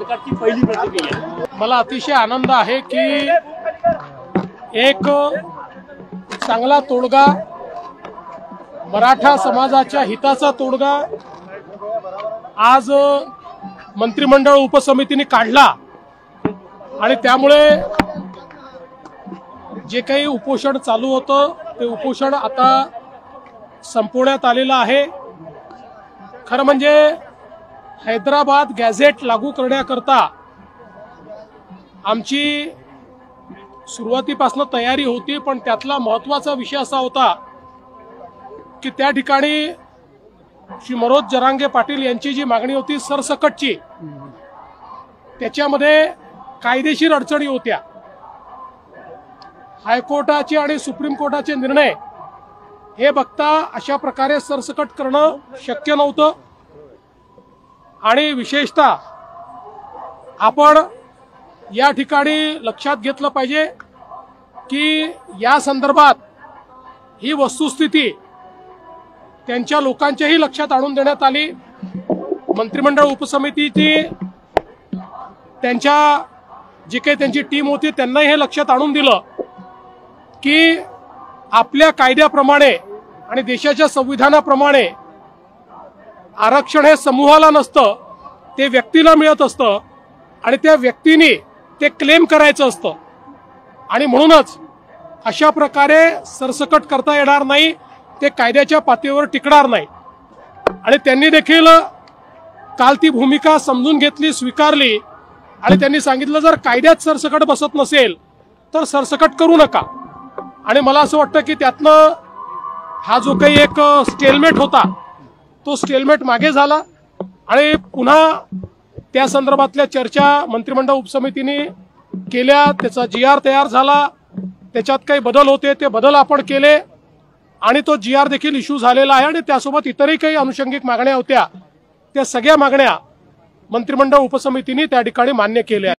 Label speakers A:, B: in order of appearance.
A: सरकारची पहिली प्रतिक्रिया।
B: मला अतिशय आनंद आहे की एक चांगला तोडगा, मराठा समाजाच्या हिताचा तोडगा आज मंत्रिमंडळ उपसमितीने काढला आणि त्यामुळे जे काही उपोषण चालू होतं ते उपोषण आता संपवण्यात आलेलं आहे। खरं म्हणजे हैदराबाद गॅझेट लागू करण्याकरता आमची सुरुवातीपासून तयारी होती, पण त्यातला महत्त्वाचा विषय असा होता की त्या ठिकाणी श्री मनोज जरांगे पाटील यांची जी मागणी होती सरसकटची, त्याच्यामध्ये कायदेशीर अडचणी होत्या। हायकोर्टाचे आणि सुप्रीम कोर्टाचे निर्णय हे बघता अशा प्रकारे सरसकट करणं शक्य नव्हतं आणि विशेषतः आपण या ठिकाणी लक्षात घेतलं पाहिजे की या संदर्भात ही वस्तुस्थिती त्यांच्या लोकांच्याही लक्षात आणून देण्यात आली। मंत्रिमंडळ उपसमितीची त्यांच्या जी काही त्यांची टीम होती त्यांनाही हे लक्षात आणून दिलं की आपल्या कायद्याप्रमाणे आणि देशाच्या संविधानाप्रमाणे आरक्षण हे समूहाला नसतं, ते व्यक्तीला मिळत असतं आणि त्या व्यक्तीने ते क्लेम करायचं असतं आणि म्हणूनच अशा प्रकारे सरसकट करता येणार नाही, ते कायद्याच्या पातळीवर टिकणार नाही। आणि त्यांनी देखील काल ती भूमिका समजून घेतली, स्वीकारली आणि त्यांनी सांगितलं जर कायद्यात सरसकट बसत नसेल तर सरसकट करू नका। आणि मला असं वाटतं की त्यातनं हा जो काही एक स्टेलमेट होता तो स्टेलमेट मागे झाला आणि पुन्हा त्या संदर्भातल्या चर्चा मंत्रिमंडळ उपसमितीने केल्या, त्याचा GR तयार झाला, त्याच्यात काही बदल होते ते बदल आपण केले आणि तो GR देखील इश्यू झालेला आहे आणि त्यासोबत इतरही काही अनुषंगिक मागण्या होत्या, त्या सगळ्या मागण्या मंत्रिमंडळ उपसमितीने त्या ठिकाणी मान्य केल्या।